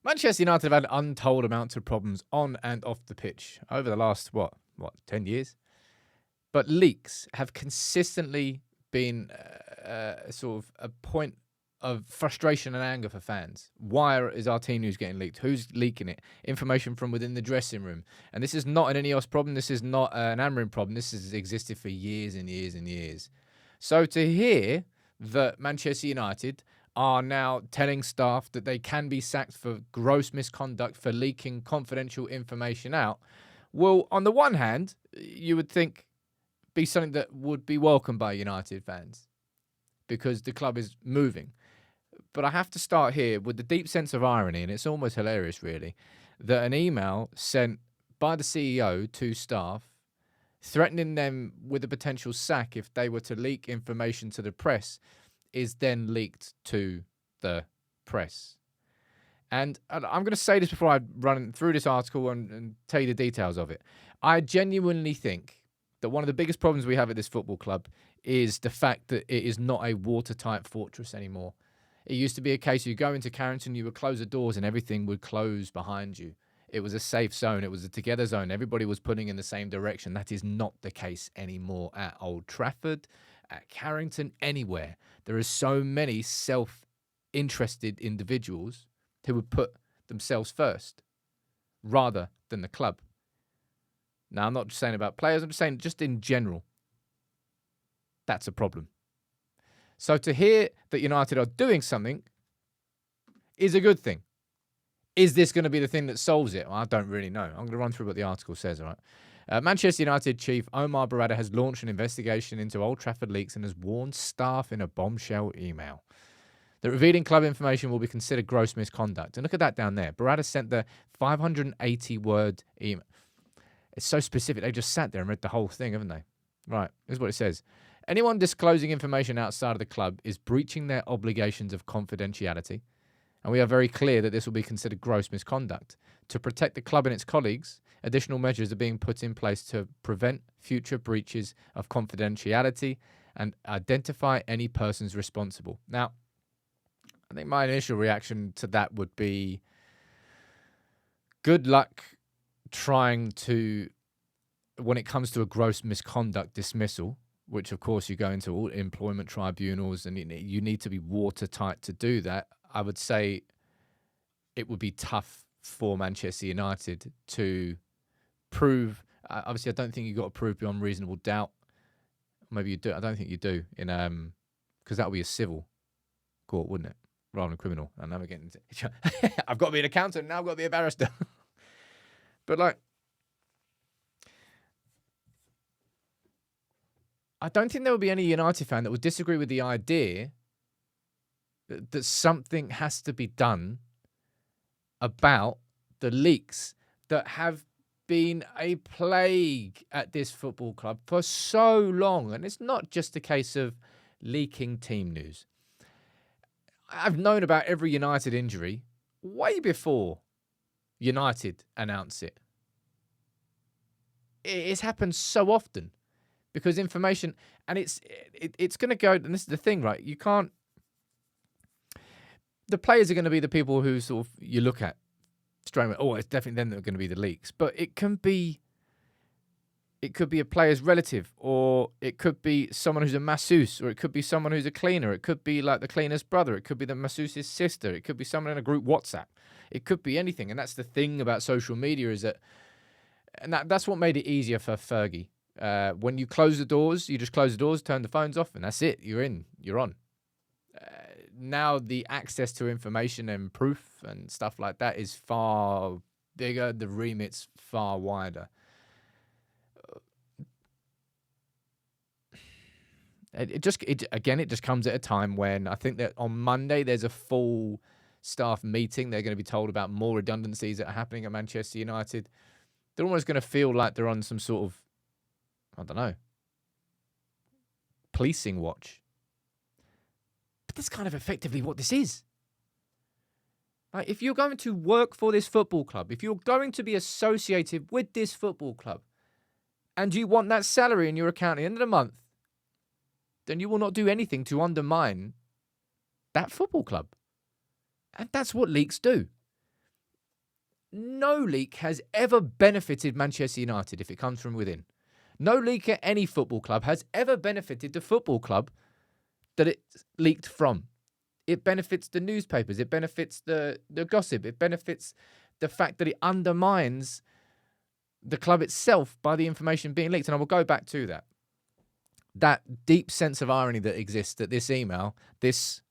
Manchester United have had untold amounts of problems on and off the pitch over the last, 10 years? But leaks have consistently been sort of a point of frustration and anger for fans. Why is our team news getting leaked? Who's leaking it? Information from within the dressing room. And this is not an Ineos problem. This is not an Amrin problem. This has existed for years and years and years. So to hear that Manchester United are now telling staff that they can be sacked for gross misconduct for leaking confidential information out, well, on the one hand, you would think be something that would be welcomed by United fans because the club is moving. But I have to start here with the deep sense of irony, and it's almost hilarious, really, that an email sent by the CEO to staff threatening them with a potential sack if they were to leak information to the press is then leaked to the press. And I'm going to say this before I run through this article and tell you the details of it. I genuinely think that one of the biggest problems we have at this football club is the fact that it is not a watertight fortress anymore. It used to be a case you go into Carrington, you would close the doors and everything would close behind you. It was a safe zone. It was a together zone. Everybody was putting in the same direction. That is not the case anymore at Old Trafford, at Carrington, anywhere. There are so many self-interested individuals who would put themselves first rather than the club. Now, I'm not just saying about players. I'm just saying just in general. That's a problem. So to hear that United are doing something is a good thing. Is this going to be the thing that solves it? Well, I don't really know. I'm going to run through what the article says, all right? Manchester United chief Omar Barada has launched an investigation into Old Trafford leaks and has warned staff in a bombshell email that revealing club information will be considered gross misconduct. And look at that down there. Barada sent the 580-word email. It's so specific. They just sat there and read the whole thing, haven't they? Right. Here's what it says. Anyone disclosing information outside of the club is breaching their obligations of confidentiality. And we are very clear that this will be considered gross misconduct. To protect the club and its colleagues, additional measures are being put in place to prevent future breaches of confidentiality and identify any persons responsible. Now, I think my initial reaction to that would be good luck trying to, when it comes to a gross misconduct dismissal, which of course you go into all employment tribunals and you need to be watertight to do that, I would say it would be tough for Manchester United to prove. Obviously, I don't think you've got to prove beyond reasonable doubt. Maybe you do. I don't think you do because that would be a civil court, wouldn't it? Rather than criminal. And now we're getting into I've got to be an accountant, now I've got to be a barrister. But I don't think there will be any United fan that would disagree with the idea that something has to be done about the leaks that have been a plague at this football club for so long. And it's not just a case of leaking team news. I've known about every United injury way before United announce it. It's happened so often because information, and it's going to go, and this is the thing, right? You can't, the players are going to be the people who sort of you look at straight away. Oh, it's definitely them that are going to be the leaks. But it could be a player's relative, or it could be someone who's a masseuse, or it could be someone who's a cleaner. It could be like the cleaner's brother. It could be the masseuse's sister. It could be someone in a group WhatsApp. It could be anything. And that's the thing about social media is that, and that's what made it easier for Fergie. When you close the doors, you just close the doors, turn the phones off, and that's it. You're in. You're on. Now the access to information and proof and stuff like that is far bigger. The remit's far wider. It just comes at a time when I think that on Monday there's a full staff meeting. They're going to be told about more redundancies that are happening at Manchester United. They're almost going to feel like they're on some sort of, I don't know, policing watch. But that's kind of effectively what this is. Like, if you're going to work for this football club, if you're going to be associated with this football club, and you want that salary in your account at the end of the month, then you will not do anything to undermine that football club. And that's what leaks do. no leak has ever benefited Manchester United if it comes from within. No leak at any football club has ever benefited the football club that it's leaked from. It benefits the newspapers. It benefits the gossip. It benefits the fact that it undermines the club itself by the information being leaked. And I will go back to that. That deep sense of irony that exists that this email, this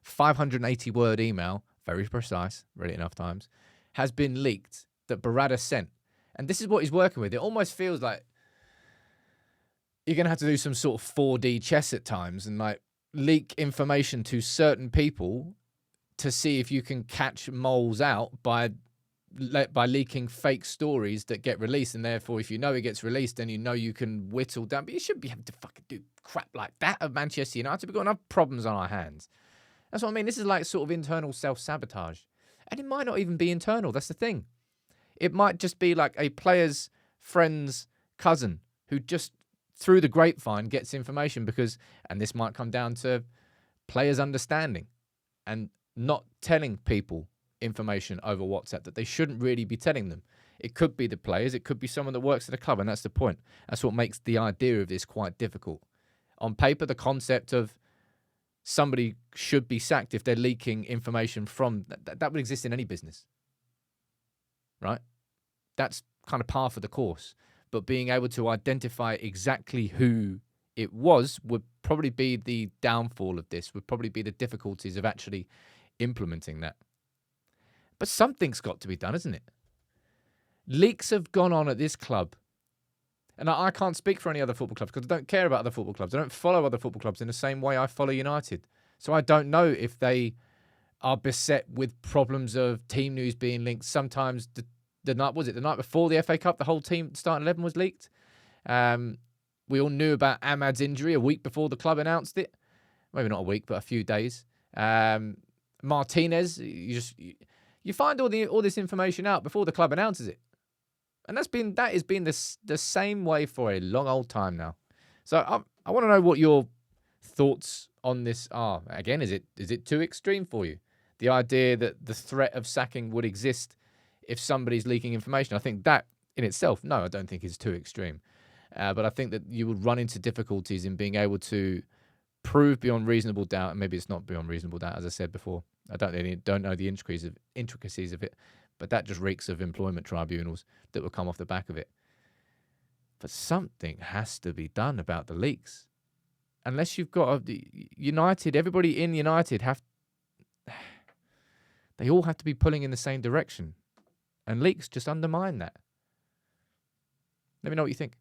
580-word email, very precise, read it enough times, has been leaked, that Barada sent. And this is what he's working with. It almost feels like you're going to have to do some sort of 4D chess at times and like leak information to certain people to see if you can catch moles out by leaking fake stories that get released. And therefore, if you know it gets released, then you know you can whittle down. But you shouldn't be able to fucking do crap like that at Manchester United. We've got enough problems on our hands. That's what I mean. This is like sort of internal self-sabotage. And it might not even be internal. That's the thing. It might just be like a player's friend's cousin who just through the grapevine gets information because, and this might come down to players' understanding and not telling people information over WhatsApp that they shouldn't really be telling them. It could be the players. It could be someone that works at the club. And that's the point. That's what makes the idea of this quite difficult. On paper, the concept of somebody should be sacked if they're leaking information from that would exist in any business, right? That's kind of par for the course. But being able to identify exactly who it was would probably be the downfall of this, would probably be the difficulties of actually implementing that. But something's got to be done, isn't it? Leaks have gone on at this club. And I can't speak for any other football clubs because I don't care about other football clubs. I don't follow other football clubs in the same way I follow United. So I don't know if they are beset with problems of team news being linked. Sometimes the night before the FA Cup, the whole team starting 11 was leaked. We all knew about Ahmad's injury a week before the club announced it. Maybe not a week, but a few days. Martinez, you find all this information out before the club announces it. And that has been the same way for a long old time now. So I want to know what your thoughts on this are. Again, is it too extreme for you? The idea that the threat of sacking would exist if somebody's leaking information. I think that in itself, no, I don't think is too extreme. But I think that you would run into difficulties in being able to prove beyond reasonable doubt, and maybe it's not beyond reasonable doubt, as I said before. I don't know the intricacies of it. But that just reeks of employment tribunals that will come off the back of it. But something has to be done about the leaks. Unless you've got United, everybody in United they all have to be pulling in the same direction. And leaks just undermine that. Let me know what you think.